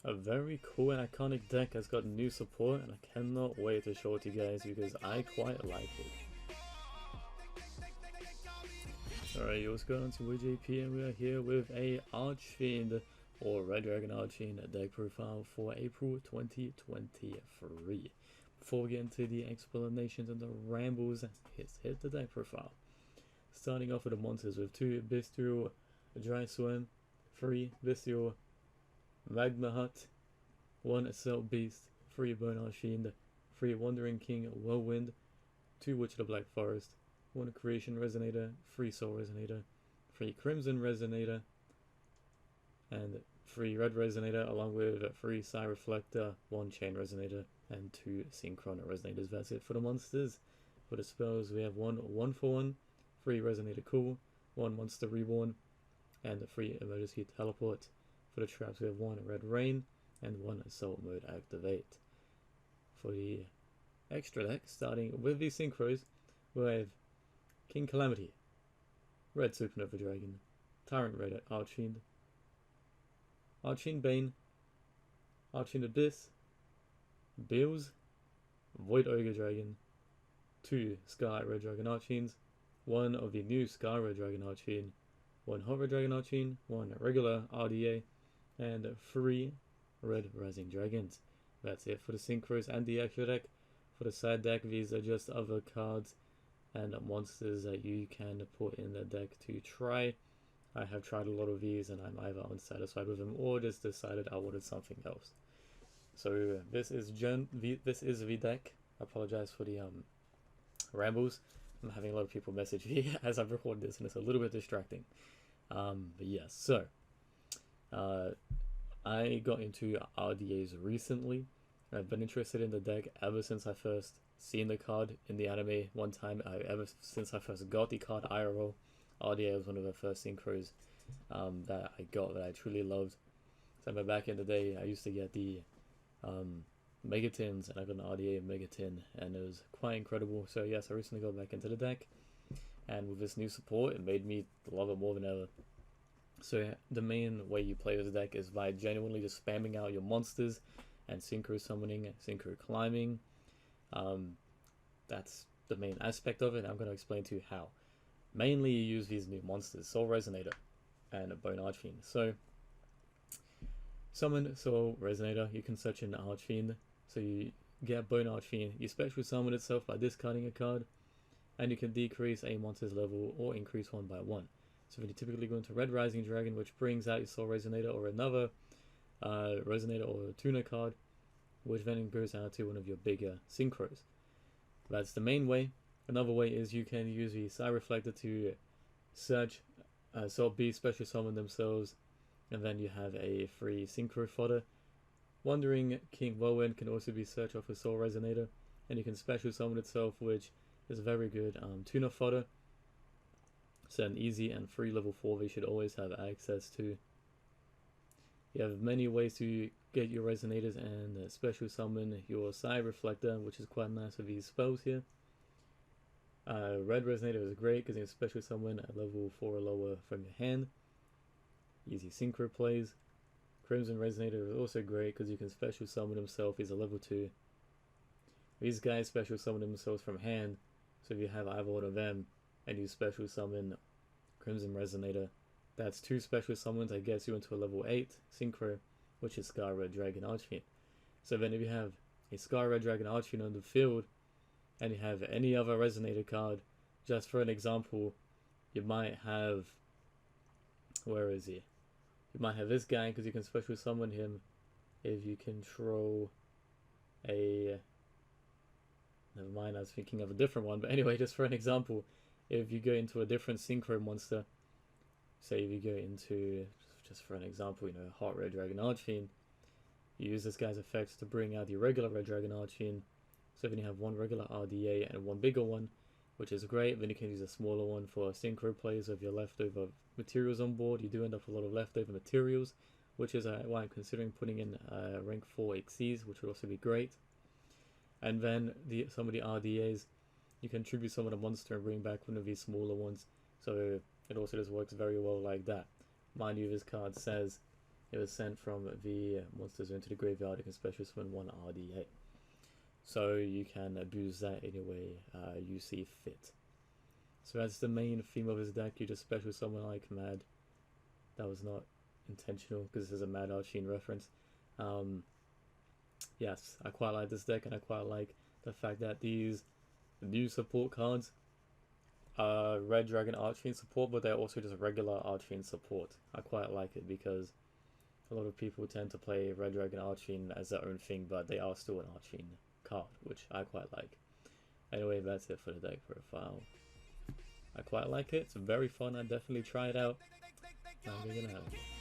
A very cool and iconic deck has got new support, and I cannot wait to show it to you guys because I quite like it. Alright, what's going on? To JP, and we are here with a Archfiend or Red Dragon Archfiend deck profile for April 2023. Before we get into the explanations and the rambles, hit the deck profile. Starting off with the monsters with 2 Bestial Dry Swim, 3 Bestial Magma Hut, 1 Assault Beast, 3 Bone Archfiend, 3 Wandering King Whirlwind, 2 Witch of the Black Forest, 1 Creation Resonator, 3 Soul Resonator, 3 Crimson Resonator, and 3 Red Resonator, along with 3 Psy Reflector, 1 Chain Resonator, and 2 Synchron Resonators. That's it for the monsters. For the spells, we have 1 1-for-1, 3 Resonator Cool, 1 Monster Reborn, and 3 Emergency Teleport. For the traps, we have 1 Red Rain and 1 Assault Mode Activate. For the extra deck, starting with the Synchros, we have King Calamity, Red Supernova Dragon, Tyrant Red Archfiend, Archfiend Bane, Archfiend Abyss, Bills, Void Ogre Dragon, 2 Sky Red Dragon Archfiends, 1 of the new Sky Red Dragon Archfiend, 1 Hot Red Dragon Archfiend, 1 regular RDA, and 3 Red Rising Dragons. That's it for the Synchros and the extra deck. For the side deck, these are just other cards and monsters that you can put in the deck to try. I have tried a lot of these and I'm either unsatisfied with them or just decided I wanted something else. So this is the deck. I apologize for the rambles. I'm having a lot of people message me as I record this and it's a little bit distracting. But yes, so I got into RDAs recently. I've been interested in the deck ever since I first seen the card in the anime one time. Ever since I first got the card IRL, RDA was one of the first synchros that I got that I truly loved. So back in the day, I used to get the Megatins, and I got an RDA Megatin, and it was quite incredible. So yes, I recently got back into the deck, and with this new support, it made me love it more than ever. So the main way you play this deck is by genuinely just spamming out your monsters and synchro summoning, synchro climbing. That's the main aspect of it. I'm going to explain to you how. Mainly you use these new monsters, Soul Resonator and Bone Archfiend. So summon Soul Resonator, you can search in Archfiend. So you get Bone Archfiend, you special summon itself by discarding a card, and you can decrease a monster's level or increase one by 1. So when you typically go into Red Rising Dragon, which brings out your Soul Resonator or another Resonator or Tuna card, which then goes out to one of your bigger synchros. That's the main way. Another way is you can use the Psy Reflector to search Assault Beast, special summon themselves, and then you have a free synchro fodder. Wandering King Whirlwind can also be searched off a Soul Resonator, and you can special summon itself, which is very good tuna fodder. So an easy and free level 4 they should always have access to. You have many ways to get your Resonators and special summon your Psy Reflector, which is quite nice with these spells here. Red Resonator is great because you can special summon at level 4 or lower from your hand. Easy synchro plays. Crimson Resonator is also great because you can special summon himself. He's a level 2. These guys special summon themselves from hand, so if you have either one of them and you special summon Crimson Resonator, that's 2 special summons that gets you into a level 8 synchro, which is Sky Red Dragon Archfiend. So then if you have a Sky Red Dragon Archfiend on the field and you have any other Resonator card, just for an example, you might have, where is he? You might have this guy because you can special summon him if you control a, never mind, I was thinking of a different one, but anyway, just for an example, if you go into a different synchro monster, say if you go into, just for an example, Hot Red Dragon Archfiend, you use this guy's effects to bring out the regular Red Dragon Archfiend. So then you have 1 regular RDA and 1 bigger one, which is great. Then you can use a smaller one for synchro plays of your leftover materials on board. You do end up with a lot of leftover materials, which is why I'm considering putting in rank 4 Xyz, which would also be great. And then some of the RDAs, you can tribute summon a monster and bring back one of these smaller ones. So it also just works very well like that. Mind you, this card says It was sent from the monster zone to the graveyard. You can special summon one RDA. So you can abuse that any way you see fit. So that's the main theme of his deck. You just special summon like mad. That was not intentional because this is a Mad Archfiend reference. Yes, I quite like this deck, and I quite like the fact that these new support cards are Red Dragon Archfiend support, but they're also just regular Archfiend support. I quite like it because a lot of people tend to play Red Dragon Archfiend as their own thing, but they are still an Archfiend card, which I quite like. Anyway, that's it for the deck profile. I quite like it. It's very fun. I'd definitely try it out. I'm gonna have it.